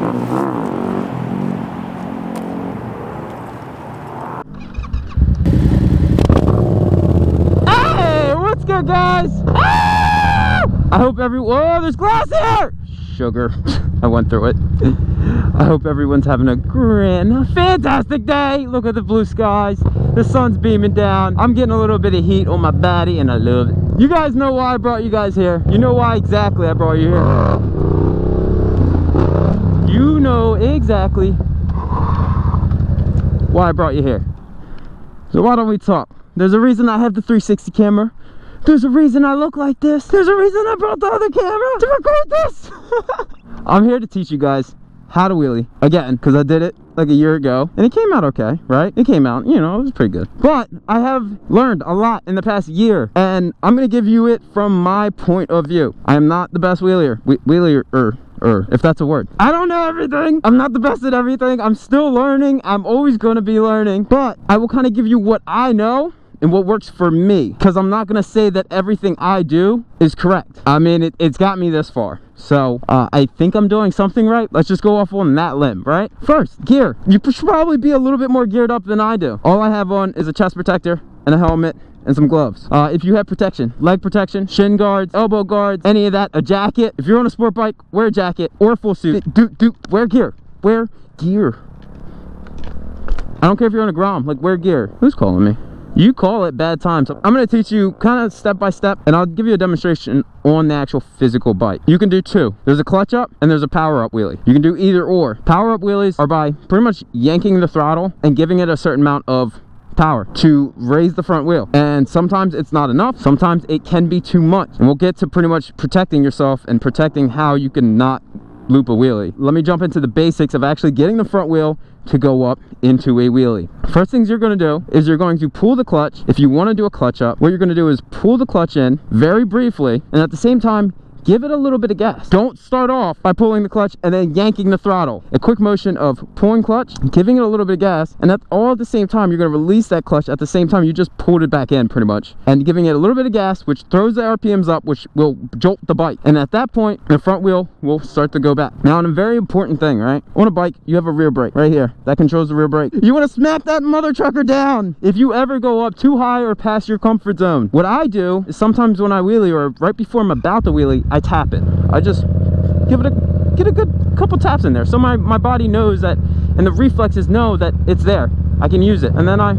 Hey, what's good, guys? Ah! I hope whoa, there's glass here! Sugar. I went through it. I hope everyone's having a fantastic day. Look at the blue skies. The sun's beaming down. I'm getting a little bit of heat on my body and I love it. You guys know why I brought you guys here. You know why exactly I brought you here. You know exactly why I brought you here. So why don't we talk? There's a reason I have the 360 camera. There's a reason I look like this. There's a reason I brought the other camera to record this. I'm here to teach you guys how to wheelie again, because I did it like a year ago and it came out okay, right? It came out, you know, it was pretty good. But I have learned a lot in the past year and I'm going to give you it from my point of view. I am not the best wheelier. If that's a word. I don't know everything. I'm not the best at everything. I'm still learning. I'm always going to be learning, but I will kind of give you what I know and what works for me, because I'm not going to say that everything I do is correct. I mean, it's got me this far. So I think I'm doing something right. Let's just go off on that limb, right? First, gear. You should probably be a little bit more geared up than I do. All I have on is a chest protector and a helmet and some gloves. If you have protection, leg protection, shin guards, elbow guards, any of that, a jacket. If you're on a sport bike, wear a jacket or a full suit. Wear gear. Wear gear. I don't care if you're on a Grom, like wear gear. Who's calling me? You call it bad times. I'm going to teach you kind of step by step and I'll give you a demonstration on the actual physical bike. You can do two. There's a clutch up and there's a power up wheelie. You can do either or. Power up wheelies are by pretty much yanking the throttle and giving it a certain amount of power to raise the front wheel, and sometimes it's not enough, sometimes it can be too much, and we'll get to pretty much protecting yourself and protecting how you can not loop a wheelie. Let me jump into the basics of actually getting the front wheel to go up into a wheelie. First things you're going to do is you're going to pull the clutch. If you want to do a clutch up, what you're going to do is pull the clutch in very briefly and at the same time give it a little bit of gas. Don't start off by pulling the clutch and then yanking the throttle. A quick motion of pulling clutch, giving it a little bit of gas, and at all at the same time, you're going to release that clutch at the same time you just pulled it back in pretty much. And giving it a little bit of gas, which throws the RPMs up, which will jolt the bike. And at that point, the front wheel will start to go back. Now, a very important thing, right? On a bike, you have a rear brake right here. That controls the rear brake. You want to smack that mother trucker down if you ever go up too high or past your comfort zone. What I do is sometimes when I wheelie or right before I'm about to wheelie, I tap it. I just get a good couple taps in there so my body knows that, and the reflexes know that it's there. I can use it, and then I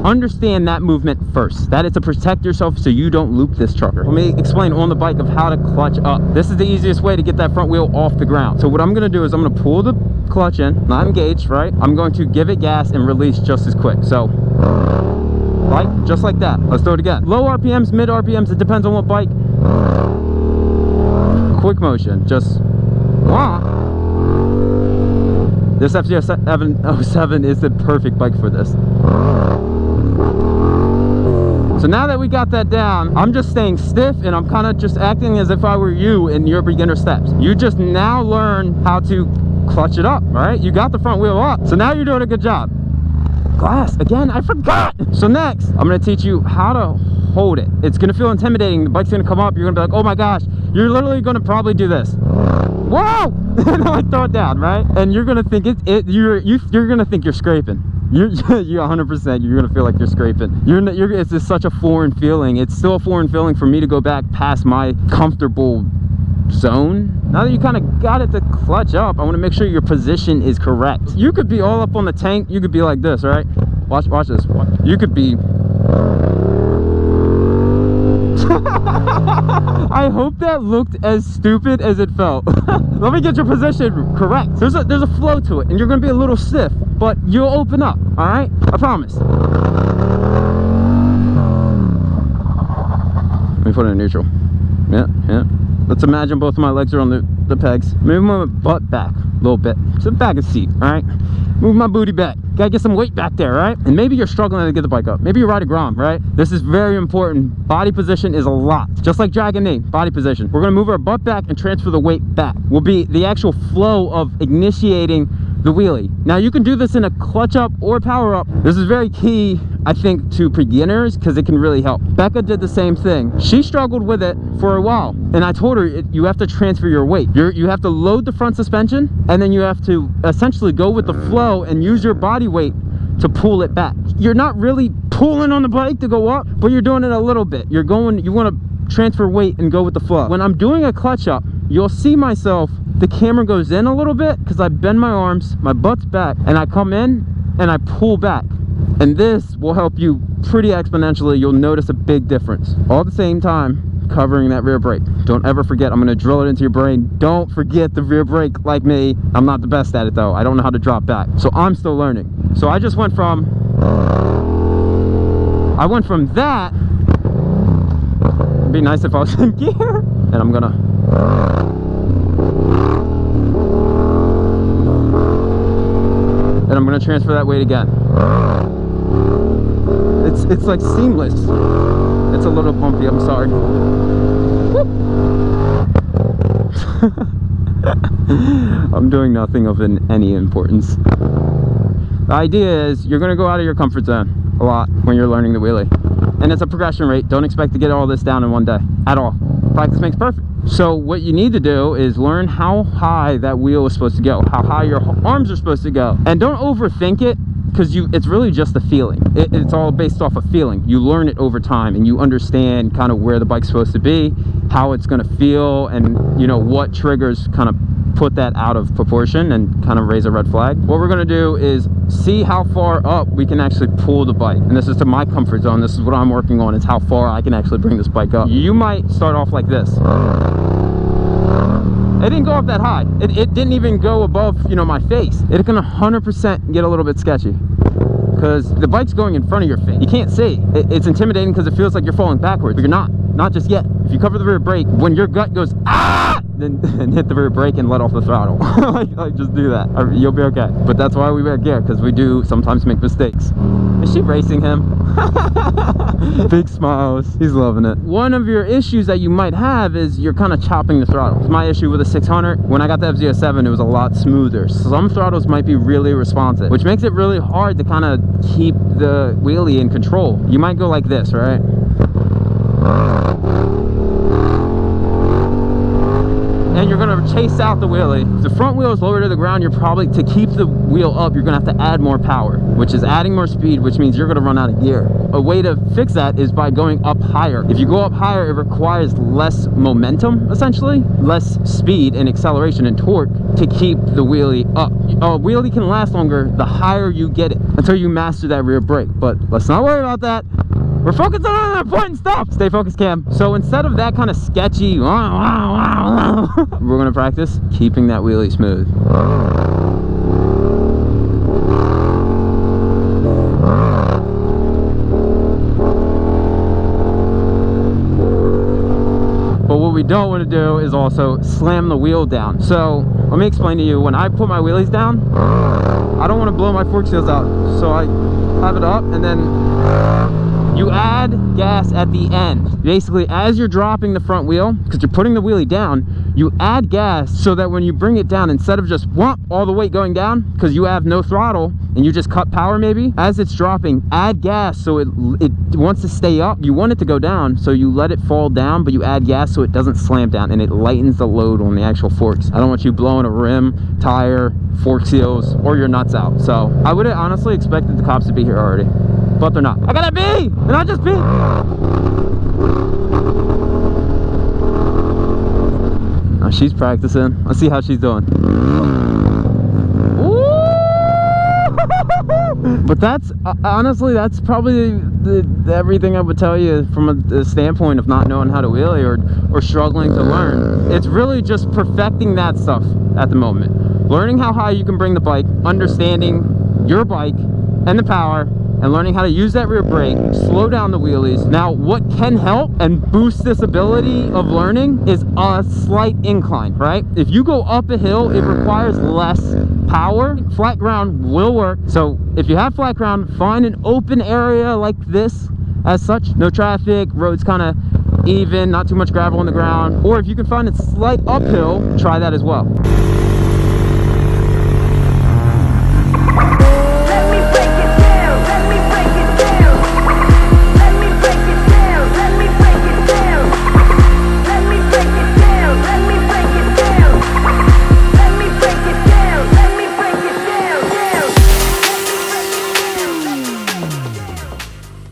understand that movement first. That is to protect yourself so you don't loop this trucker. Let me explain on the bike of how to clutch up. This is the easiest way to get that front wheel off the ground. So what I'm going to do is I'm going to pull the clutch in, not engaged, right? I'm going to give it gas and release just as quick. So right, just like that. Let's do it again. Low RPMs, mid RPMs, it depends on what bike. Quick motion, just wah. This FZ707 is the perfect bike for this. So now that we got that down, I'm just staying stiff and I'm kind of just acting as if I were you in your beginner steps. You just now learn how to clutch it up, all right? You got the front wheel up, so now you're doing a good job. Glass again, I forgot. So next I'm going to teach you how to hold it. It's going to feel intimidating. The bike's going to come up, you're going to be like, oh my gosh, you're literally going to probably do this. Whoa! And like throw it down, right? And you're going to think you're going to think you're scraping. You're 100%, you're going to feel like you're scraping. It's just such a foreign feeling. It's still a foreign feeling for me to go back past my comfortable zone. Now that you kind of got it to clutch up, I want to make sure your position is correct. You could be all up on the tank, you could be like this, right? Watch this. You could be I hope that looked as stupid as it felt. Let me get your position correct. There's a flow to it and you're gonna be a little stiff, but you'll open up, all right? I promise. Let me put it in neutral. Yeah. Let's imagine both of my legs are on the pegs. Move my butt back a little bit. To the back of the seat, all right? Move my booty back. Gotta get some weight back there, right? And maybe you're struggling to get the bike up. Maybe you ride a Grom, right? This is very important. Body position is a lot. Just like drag and knee, body position. We're gonna move our butt back and transfer the weight back. Will be the actual flow of initiating the wheelie. Now you can do this in a clutch up or power up. This is very key, I think, to beginners because it can really help. Becca did the same thing. She struggled with it for a while, and I told her you have to transfer your weight. You have to load the front suspension, and then you have to essentially go with the flow and use your body weight to pull it back. You're not really pulling on the bike to go up, but you're doing it a little bit. You want to transfer weight and go with the flow. When I'm doing a clutch up, you'll see myself, the camera goes in a little bit because I bend my arms, my butt's back, and I come in and I pull back. And this will help you pretty exponentially. You'll notice a big difference. All at the same time, covering that rear brake. Don't ever forget, I'm going to drill it into your brain. Don't forget the rear brake like me. I'm not the best at it though. I don't know how to drop back. So I'm still learning. So I just went from that. It'd be nice if I was in gear. And I'm gonna transfer that weight again. It's like seamless. It's a little bumpy, I'm sorry. I'm doing nothing of any importance. The idea is you're going to go out of your comfort zone a lot when you're learning the wheelie. And it's a progression rate. Don't expect to get all this down in one day at all. Practice makes perfect. So what you need to do is learn how high that wheel is supposed to go, how high your arms are supposed to go. And don't overthink it, because it's really just a feeling. It's all based off of feeling. You learn it over time and you understand kind of where the bike's supposed to be, how it's going to feel, and you know what triggers kind of put that out of proportion and kind of raise a red flag. What we're going to do is see how far up we can actually pull the bike. And this is to my comfort zone. This is what I'm working on, is how far I can actually bring this bike up. You might start off like this. It didn't go up that high. It didn't even go above, you know, my face. It can 100% get a little bit sketchy because the bike's going in front of your face. You can't see. It's intimidating because it feels like you're falling backwards, but you're not just yet. If you cover the rear brake, when your gut goes, ah, then hit the rear brake and let off the throttle. like just do that. You'll be okay. But that's why we wear gear, because we do sometimes make mistakes. Is she racing him? Big smiles. He's loving it. One of your issues that you might have is you're kind of chopping the throttle. It's my issue with a 600. When I got the FZ07, it was a lot smoother. Some throttles might be really responsive, which makes it really hard to kind of keep the wheelie in control. You might go like this, right? And you're going to chase out the wheelie. If the front wheel is lower to the ground, you're probably, to keep the wheel up, you're going to have to add more power, which is adding more speed, which means you're going to run out of gear. A way to fix that is by going up higher. If you go up higher, it requires less momentum, essentially, less speed and acceleration and torque to keep the wheelie up. A wheelie can last longer the higher you get it, until you master that rear brake. But let's not worry about that. We're focusing on the important stuff. Stay focused, Cam. So instead of that kind of sketchy, we're gonna practice keeping that wheelie smooth. But what we don't want to do is also slam the wheel down. So let me explain to you, when I put my wheelies down, I don't want to blow my fork seals out. So I have it up, and then you add gas at the end. Basically, as you're dropping the front wheel, because you're putting the wheelie down, you add gas so that when you bring it down, instead of just whomp, all the weight going down, because you have no throttle and you just cut power maybe, as it's dropping, add gas so it wants to stay up. You want it to go down, so you let it fall down, but you add gas so it doesn't slam down, and it lightens the load on the actual forks. I don't want you blowing a rim, tire, fork seals, or your nuts out. So I would have honestly expected the cops to be here already, but they're not. I got a B, and I just B. Oh, she's practicing. Let's see how she's doing. Ooh! But that's honestly, that's probably everything I would tell you from a standpoint of not knowing how to wheelie or struggling to learn. It's really just perfecting that stuff at the moment. Learning how high you can bring the bike, understanding your bike and the power, and learning how to use that rear brake, slow down the wheelies. Now, what can help and boost this ability of learning is a slight incline, right? If you go up a hill, it requires less power. Flat ground will work. So if you have flat ground, find an open area like this as such. No traffic, road's kind of even, not too much gravel on the ground. Or if you can find a slight uphill, try that as well.